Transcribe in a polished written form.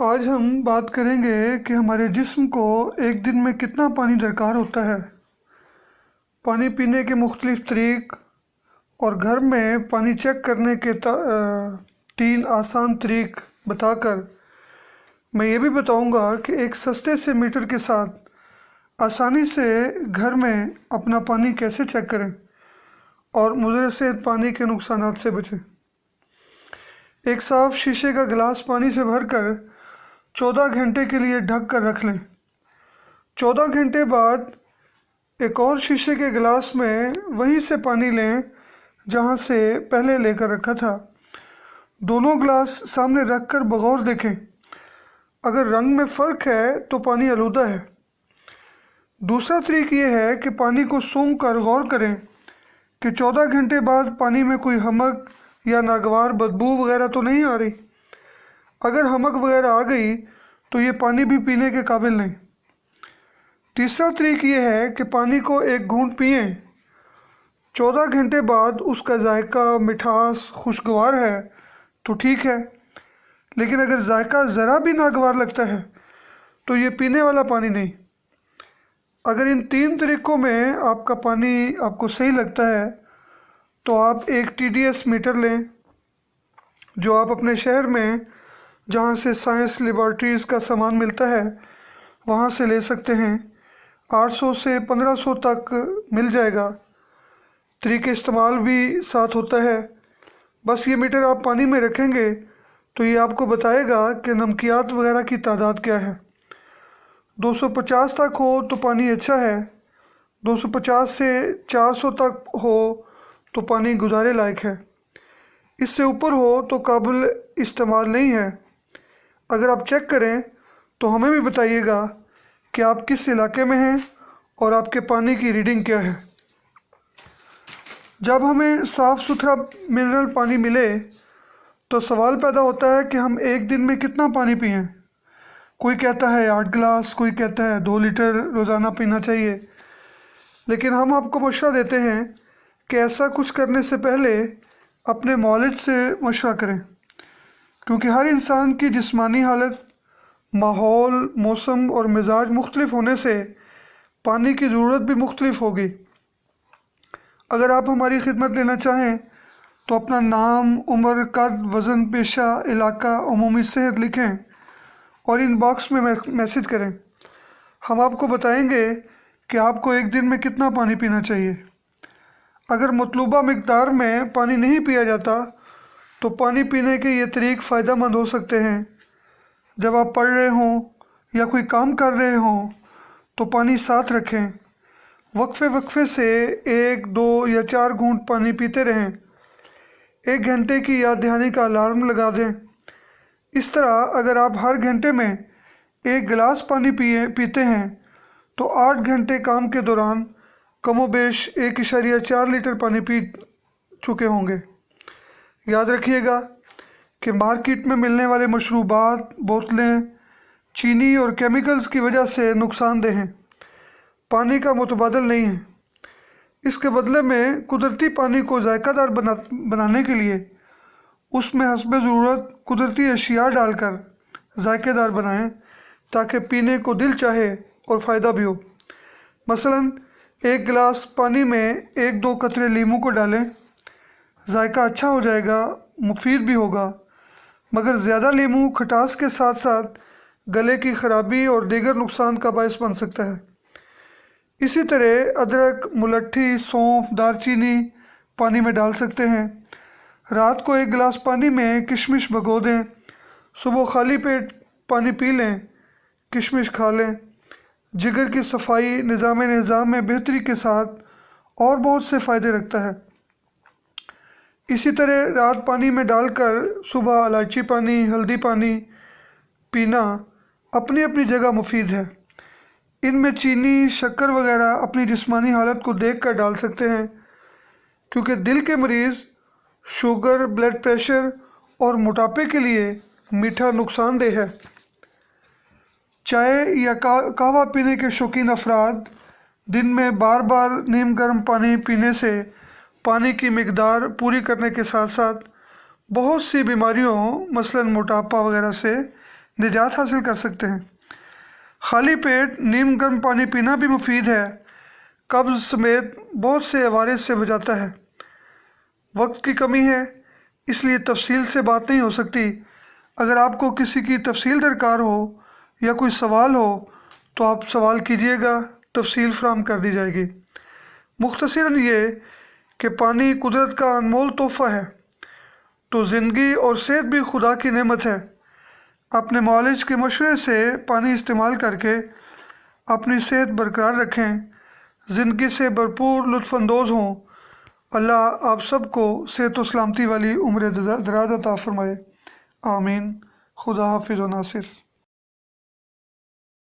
आज हम बात करेंगे कि हमारे जिस्म को एक दिन में कितना पानी दरकार होता है। पानी पीने के मुख्तलिफ़ तरीक़ और घर में पानी चेक करने के 3 आसान तरीक़ बताकर मैं ये भी बताऊंगा कि एक सस्ते से मीटर के साथ आसानी से घर में अपना पानी कैसे चेक करें और मुज़र सेहत पानी के नुकसानात से बचें। एक साफ़ शीशे का गिलास पानी से भरकर 14 घंटे के लिए ढक कर रख लें। 14 घंटे बाद एक और शीशे के गिलास में वहीं से पानी लें जहां से पहले लेकर रखा था। दोनों गिलास सामने रख कर बगौर देखें। अगर रंग में फ़र्क है तो पानी आलूदा है। दूसरा तरीक़ा ये है कि पानी को सूंघ कर गौर करें कि 14 घंटे बाद पानी में कोई हमक या नागवार बदबू वगैरह तो नहीं आ रही। अगर हमक वगैरह आ गई तो ये पानी भी पीने के काबिल नहीं। तीसरा तरीक़ा ये है कि पानी को एक घूंट पिएं। 14 घंटे बाद उसका जायका मिठास खुशगवार है तो ठीक है, लेकिन अगर जायका ज़रा भी नागवार लगता है तो ये पीने वाला पानी नहीं। अगर इन 3 तरीक़ों में आपका पानी आपको सही लगता है तो आप एक TDS मीटर लें जो आप अपने शहर में जहाँ से साइंस लेबॉर्ट्रीज़ का सामान मिलता है वहाँ से ले सकते हैं। 800 से 1500 तक मिल जाएगा। तरीक़े इस्तेमाल भी साथ होता है। बस ये मीटर आप पानी में रखेंगे तो ये आपको बताएगा कि नमकियात वगैरह की तादाद क्या है। 250 तक हो तो पानी अच्छा है, 250 से 400 तक हो तो पानी गुजारे लायक है, इससे ऊपर हो तो काबिल इस्तेमाल नहीं है। अगर आप चेक करें तो हमें भी बताइएगा कि आप किस इलाके में हैं और आपके पानी की रीडिंग क्या है। जब हमें साफ़ सुथरा मिनरल पानी मिले तो सवाल पैदा होता है कि हम एक दिन में कितना पानी पिएं। कोई कहता है 8 गिलास, कोई कहता है 2 लीटर रोज़ाना पीना चाहिए, लेकिन हम आपको मशवरा देते हैं कि ऐसा कुछ करने से पहले अपने मौलिद से मशवरा करें, क्योंकि हर इंसान की जिस्मानी हालत, माहौल, मौसम और मिजाज मुख्तलिफ होने से पानी की ज़रूरत भी मुख्तलिफ होगी। अगर आप हमारी खिदमत लेना चाहें तो अपना नाम, उम्र, कद, वज़न, पेशा, इलाका, उमूमी सेहत लिखें और इन बॉक्स में मैसेज करें। हम आपको बताएंगे कि आपको एक दिन में कितना पानी पीना चाहिए। अगर मतलूबा मिक़दार में पानी नहीं पिया जाता तो पानी पीने के ये तरीक़ फ़ायदेमंद हो सकते हैं। जब आप पढ़ रहे हों या कोई काम कर रहे हों तो पानी साथ रखें। वक्फे से 1, 2 या 4 घूंट पानी पीते रहें। 1 घंटे की याद दहानी का अलार्म लगा दें। इस तरह अगर आप हर घंटे में 1 गिलास पानी पीते हैं तो 8 घंटे काम के दौरान कमोबेश 1.4 लीटर पानी पी चुके होंगे। याद रखिएगा कि मार्केट में मिलने वाले मशरूबात, बोतलें चीनी और केमिकल्स की वजह से नुकसानदेह हैं, पानी का मुतबादल नहीं है। इसके बदले में कुदरती पानी को जायकादार बनाने के लिए उसमें हस्बे ज़रूरत कुदरती अशिया डालकर जायकेदार बनाएं ताकि पीने को दिल चाहे और फ़ायदा भी हो। मसलन 1 गिलास पानी में 1-2 कतरे लीमू को डालें, जायका अच्छा हो जाएगा, मुफीद भी होगा, मगर ज़्यादा लीमू खटास के साथ साथ गले की ख़राबी और दीगर नुकसान का बायस बन सकता है। इसी तरह अदरक, मुलट्ठी, सौंफ, दालचीनी पानी में डाल सकते हैं। रात को 1 गिलास पानी में किशमिश भिगो दें, सुबह खाली पेट पानी पी लें, किशमिश खा लें। जिगर की सफाई, निज़ाम में बेहतरी के साथ और बहुत से फ़ायदे रखता है। इसी तरह रात पानी में डालकर सुबह इलायची पानी, हल्दी पानी पीना अपनी अपनी जगह मुफीद है। इनमें चीनी, शक्कर वगैरह अपनी जिस्मानी हालत को देख कर डाल सकते हैं, क्योंकि दिल के मरीज़ शुगर, ब्लड प्रेशर और मोटापे के लिए मीठा नुकसानदेह है। चाय या कहवा पीने के शौकीन अफराद दिन में बार बार नीम गर्म पानी पीने से पानी की मिकदार पूरी करने के साथ साथ बहुत सी बीमारियों मसलन मोटापा वगैरह से निजात हासिल कर सकते हैं। खाली पेट नीम गर्म पानी पीना भी मुफीद है, कब्ज़ समेत बहुत से अवारिस से बचाता है। वक्त की कमी है इसलिए तफसील से बात नहीं हो सकती। अगर आपको किसी की तफसील दरकार हो या कोई सवाल हो तो आप सवाल कीजिएगा, तफसील फराहम कर दी जाएगी। मुख्तसरन ये कि पानी कुदरत का अनमोल तोहफ़ा है, तो ज़िंदगी और सेहत भी खुदा की नेमत है। अपने मौलिज के मशवरे से पानी इस्तेमाल करके अपनी सेहत बरकरार रखें, ज़िंदगी से भरपूर लुत्फ़अंदोज़ हों। अल्लाह आप सबको सेहत व सलामती वाली उम्र दराज अता फ़रमाए। आमीन। खुदा हाफ़िज़ व नासिर।